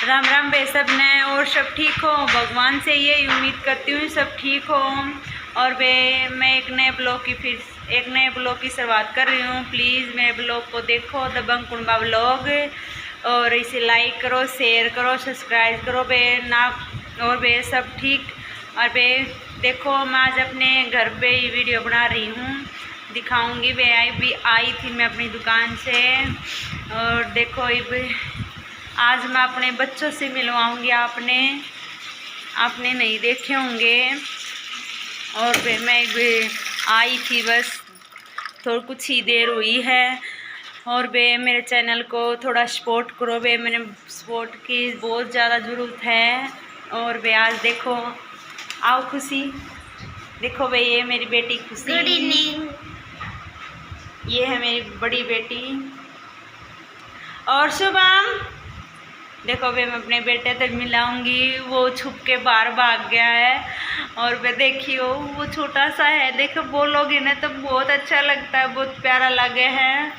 राम राम बे सब ने, और सब ठीक हो। भगवान से यही उम्मीद करती हूँ सब ठीक हो। और बे मैं एक नए ब्लॉग की शुरुआत कर रही हूँ। प्लीज़ मेरे ब्लॉग को देखो, दबंग कुंबा ब्लॉग, और इसे लाइक करो, शेयर करो, सब्सक्राइब करो बे ना। और बे सब ठीक। और बे देखो, मैं आज अपने घर पे ही वीडियो बना रही हूँ, दिखाऊंगी बे। आई थी मैं अपनी दुकान से, और देखो आज मैं अपने बच्चों से मिलवाऊंगी। आपने नहीं देखे होंगे। और फिर मैं आई थी, बस थोड़ी कुछ ही देर हुई है। और बे मेरे चैनल को थोड़ा सपोर्ट करो बे, मैंने सपोर्ट की बहुत ज़्यादा ज़रूरत है। और बे आज देखो, आओ खुशी, देखो बे ये मेरी बेटी खुशी। Good evening. ये है मेरी बड़ी बेटी। और शुभम देखो बे, मैं अपने बेटे तक मिलाऊंगी, वो छुप के बाहर भाग गया है। और वे देखियो, वो छोटा सा है, देखो बोलोगे ना तो बहुत अच्छा लगता है, बहुत प्यारा लगे है।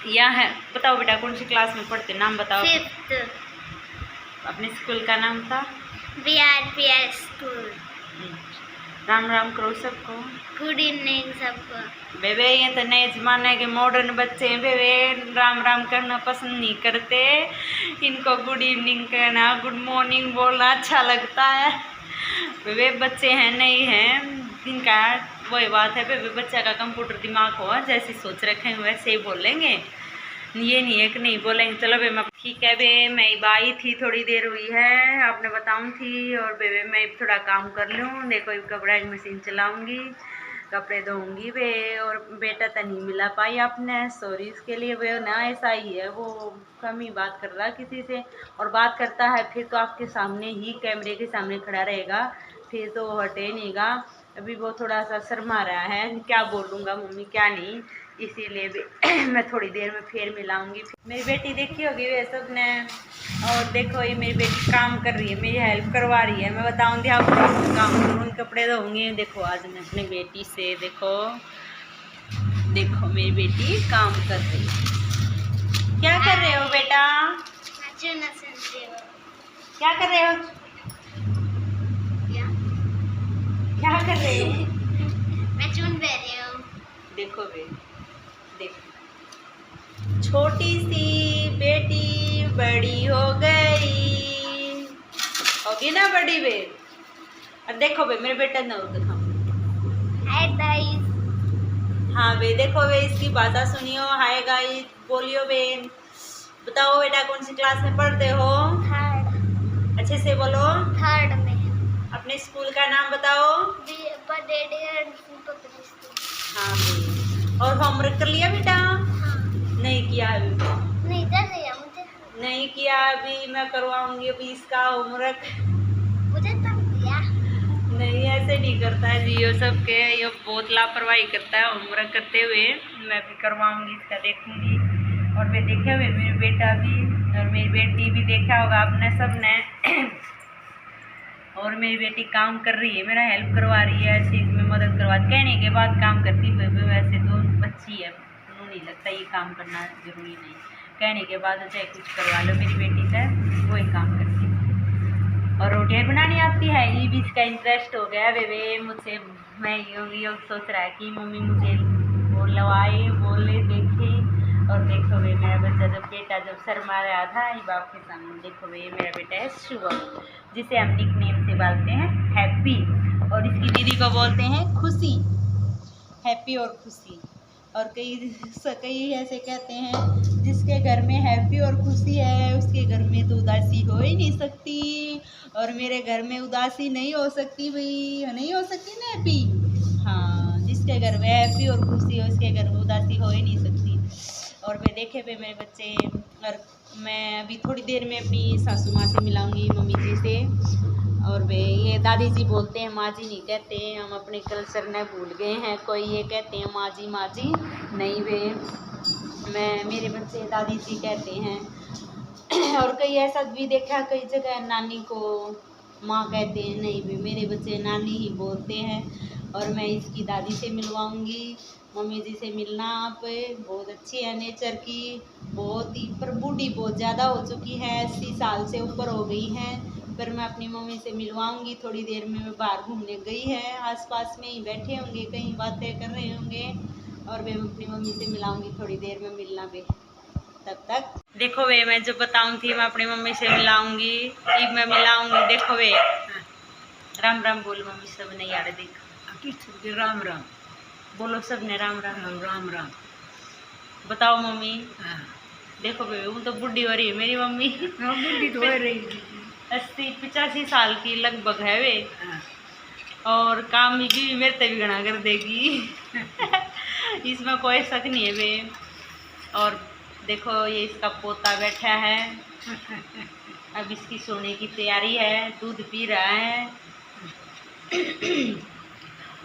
यह है, बताओ बेटा कौन सी क्लास में पढ़ते, नाम बताओ। 5th। अपने स्कूल का नाम था BRPS स्कूल। राम राम करो सबको। गुड इवनिंग सबको। बेबे ये तो नए जमाने के मॉडर्न बच्चे हैं बेबे, राम राम करना पसंद नहीं करते। इनको गुड इवनिंग कहना, गुड मॉर्निंग बोलना अच्छा लगता है। बेबे बच्चे हैं नहीं हैं, इनका वही बात है बेबे, बच्चा का कंप्यूटर दिमाग हो, जैसे सोच रखे हैं वैसे ही बोलेंगे, ये नहीं है कि नहीं बोलेंगे। चलो बे, मैं ठीक है बे, मैं आई थी, थोड़ी देर हुई है, आपने बताऊँ थी। और बेबे मैं थोड़ा काम कर लूँ, देखो कपड़ा की मशीन चलाऊँगी, कपड़े धोऊंगी बे। और बेटा तो नहीं मिला पाई आपने, सॉरी इसके लिए बे ना। ऐसा ही है, वो कम ही बात कर रहा किसी से, और बात करता है फिर तो आपके सामने ही कैमरे के सामने खड़ा रहेगा, फिर तो हटे नहींगा। अभी वो थोड़ा सा शर्मा रहा है, क्या बोलूँगा मम्मी क्या नहीं, इसीलिए भी मैं थोड़ी देर में फिर मिलाऊंगी। मेरी बेटी देखी होगी वे सब ने। और देखो ये मेरी बेटी काम कर रही है, मेरी हेल्प करवा रही है। मैं बताऊंगी आपको काम करूँगी, कपड़े धोऊंगी। देखो आज मैं अपनी बेटी से, देखो मेरी बेटी काम कर रही है। क्या कर रहे हो बेटा, क्या कर रहे हो, क्या कर रहे हो? मैं चुन रही हूँ। देखो बे, देखो छोटी सी बेटी बड़ी हो गई, होगी ना बड़ी बे। और देखो बे मेरे बेटा ने दिखाओ। Hi guys. हाँ बे देखो बे, इसकी भाषा सुनियो, हाय गाइस बोलियो बे। बताओ बेटा कौन सी क्लास में पढ़ते हो? 3rd। अच्छे से बोलो। 3rd में। अपने स्कूल का नाम बताओ। हाँ बे, और होमवर्क कर लिया बेटा? हाँ। नहीं किया अभी, नहीं कर रही है मुझे। नहीं किया अभी, मैं करवाऊंगी अभी इसका होमवर्क। मुझे तब दिया। नहीं ऐसे नहीं करता है जी, ये सब के ये बहुत लापरवाही करता है होमवर्क करते हुए। मैं भी करवाऊंगी इसका, देखूंगी। और मैं देखे हुए मेरे बेटा भी, और मेरी बेटी भी देखा होगा आपने सब ने। और मेरी बेटी काम कर रही है, मेरा हेल्प करवा रही है, ऐसे इसमें मदद करवा, कहने के बाद काम करती हुए। वैसे तो बच्ची है, उन्होंने नहीं लगता ये काम करना जरूरी नहीं, कहने के बाद चाहे कुछ करवा लो मेरी बेटी से, वही काम करती है। और रोटियाँ बनानी आती है, ये भी इसका इंटरेस्ट हो गया बेबे मुझसे। मैं ये सोच रहा है कि मम्मी मुझे बोलवाए, बोले, देखे। और देखो बे मेरा बच्चा, जब बेटा जब शर्मा रहा था ये बाप के सामने, देखो बे मेरा बेटा है शुभम, जिसे हम निक नेम से बोलते हैं हैप्पी, और इसकी दीदी को बोलते हैं खुशी। हैप्पी और खुशी। और कई ऐसे कहते हैं जिसके घर में हैप्पी और खुशी है उसके घर में तो उदासी हो ही नहीं सकती। और मेरे घर में उदासी नहीं हो सकती भाई, नहीं हो सकती ना हैप्पी। हाँ, जिसके घर में हैप्पी और खुशी हो उसके घर में उदासी हो ही नहीं सकती। और वे देखे पे मेरे बच्चे, और मैं अभी थोड़ी देर में अपनी सासू माँ से मिलाऊंगी, मम्मी जी से। और वे ये दादी जी बोलते हैं, माँ जी नहीं कहते, हम अपने कल्चर ने भूल गए हैं। कोई ये कहते हैं माँ जी नहीं वे, मेरे बच्चे दादी जी कहते हैं। और कई ऐसा भी देखा, कई जगह नानी को माँ कहते हैं, नहीं वे मेरे बच्चे नानी ही बोलते हैं। और मैं इसकी दादी से मिलवाऊंगी। मम्मी जी से मिलना आप, बहुत अच्छी है नेचर की, बहुत ही, पर बूढ़ी बहुत ज़्यादा हो चुकी है, 80 साल से ऊपर हो गई हैं। पर मैं अपनी मम्मी से मिलवाऊंगी थोड़ी देर में। मैं बाहर घूमने गई है, आसपास में ही बैठे होंगे, कहीं बातें कर रहे होंगे, और मैं अपनी मम्मी से मिलाऊंगी थोड़ी देर में। मिलना बे तब तक। देखो वे मैं जो बताऊँ थी मैं अपनी मम्मी से मिलाऊंगी, अब मैं मिलाऊंगी। देखो वे राम राम बोल मम्मी, सब नहीं यार देख राम राम बोलो, सब ने राम राम। राम राम। बताओ मम्मी। हाँ, देखो बे वो तो बुढ़ी हो रही है मेरी मम्मी। बुढ़ी तो हो रही थी। 80-85 साल की लगभग है वे, हाँ, और काम भी मेरे तक भी गणा कर देगी। इसमें कोई शक नहीं है वे। और देखो ये इसका पोता बैठा है, अब इसकी सोने की तैयारी है, दूध पी रहा है।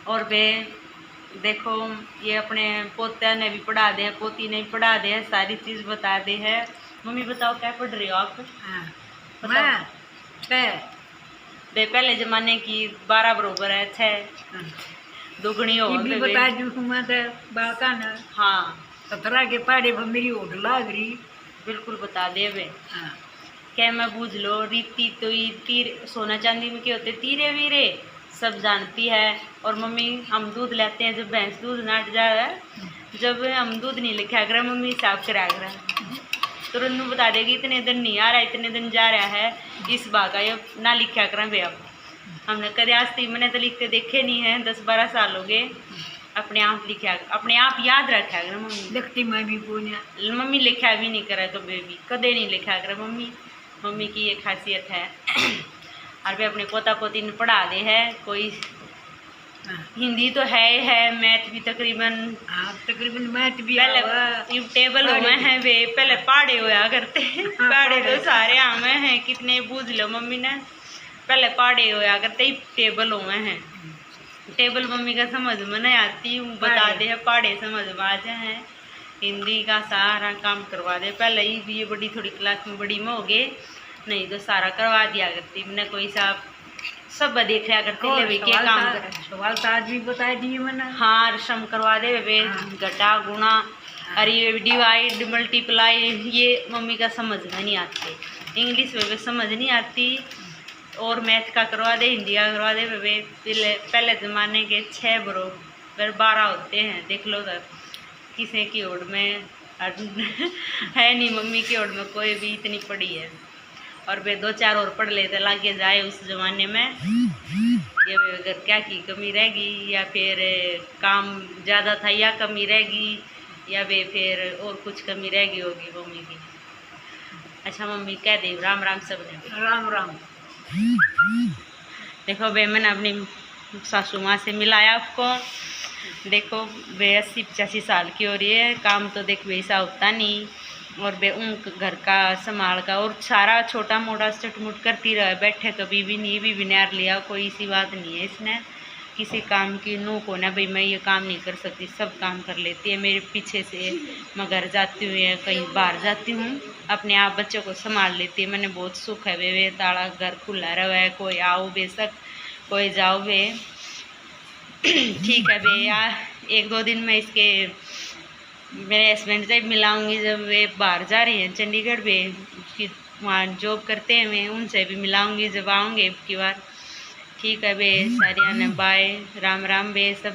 और वे देखो ये अपने पोते ने भी पढ़ा दे, पोती ने भी पढ़ा दे, सारी चीज़ बता दे है। मम्मी बताओ क्या पढ़ रही हो आप? हाँ। बताओ। मैं 6। वे पहले जमाने की 12 बरोबर है 6, दुगनी हो ये भी गई। बता दूँ मैं तो बाका ना हाँ 17 के पहाड़े पर मेरी ओट लाग रही। बिल्कुल बता दे वे। हाँ, क्या मैं बूझ लो, रीति तो ये तीर सोना चांदी में क्या होते तीरे वीरे सब जानती है। और मम्मी हम दूध लेते हैं, जब भैंस दूध नाट जाए, जब हम दूध नहीं लिखा करें मम्मी साफ करा करा, तुरंत बता देगी इतने दिन नहीं आ रहा, इतने दिन जा रहा है, इस बात का ये ना लिखा करें भैया। हमने कदे आज तक मैंने तो लिखते देखे नहीं है, 10-12 साल हो गए। अपने आप लिखा, अपने आप याद रखा करें मम्मी। लिखती मैं भी बोलिया। मम्मी लिखा भी नहीं करा कभी भी, कदे नहीं लिखा करें मम्मी। मम्मी की ये खासियत है। और वे अपने पोता पोती ने पढ़ा दे है। कोई हाँ, हिंदी तो है, मैथ भी तकरीबन। हाँ, तकरीबन मैथ भी पहले टेबल हुए हैं वे, पहले पहाड़े होया करते। पहाड़े तो सारे आवे हैं, कितने बूझ लो मम्मी ने, पहले पहाड़े होया करते ही टेबल हुए हैं। टेबल मम्मी का समझ में नहीं आती हूँ, बता दे है, पहाड़े समझ में आ जाए। हिंदी का सारा काम करवा दे, पहले ही भी ये बड़ी थोड़ी क्लास में बड़ी में हो गए, नहीं तो सारा करवा दिया करती मैंने। कोई सा सब देख लिया करती ले क्या काम कर। सवाल तो आज भी बता दिए मैंने। हाँ रसम करवा दे वे, घटा गुणा, अरे ये डिवाइड मल्टीप्लाई ये मम्मी का समझ में नहीं आते। इंग्लिश वे समझ नहीं आती, और मैथ का करवा दे, हिंदी का करवा दे वे। पहले ज़माने के 6 बरोबर 12 होते हैं, देख लो तब किसी की ओर में है नहीं, मम्मी की ओर में कोई भी इतनी पढ़ी है। और वे 2-4 और पढ़ लेते लागे जाए उस ज़माने में, ये अगर क्या की कमी रहेगी, या फिर काम ज़्यादा था या कमी रहेगी, या वे फिर और कुछ कमी रहेगी होगी मम्मी की। अच्छा मम्मी कह दे राम राम सब ने। राम राम। देखो वे मैंने अपनी सासू माँ से मिलाया आपको। देखो वे 80-85 साल की हो रही है, काम तो देख वैसा होता नहीं, और वे उन घर का संभाल का और सारा छोटा मोटा चटमुट करती रहे, बैठे कभी भी नहीं, भी बिनार लिया, कोई इसी बात नहीं है इसने किसी काम की नू को ना भाई मैं ये काम नहीं कर सकती, सब काम कर लेती है मेरे पीछे से। मैं घर जाती हूँ या कहीं बाहर जाती हूँ, अपने आप बच्चों को संभाल लेती है। मैंने बहुत सुख है वे ताड़ा घर खुला रहा है, कोई आओ बेशक कोई जाओ वे। ठीक है बे यार, 1-2 दिन में इसके मेरे हस्बैंड से मिलाऊंगी, जब वे बाहर जा रही हैं चंडीगढ़ वे उसकी वहाँ जॉब करते हैं, मैं उनसे भी मिलाऊंगी जब आऊँगी अब की बार। ठीक है बे, सारिया ने बाय, राम राम बे सब।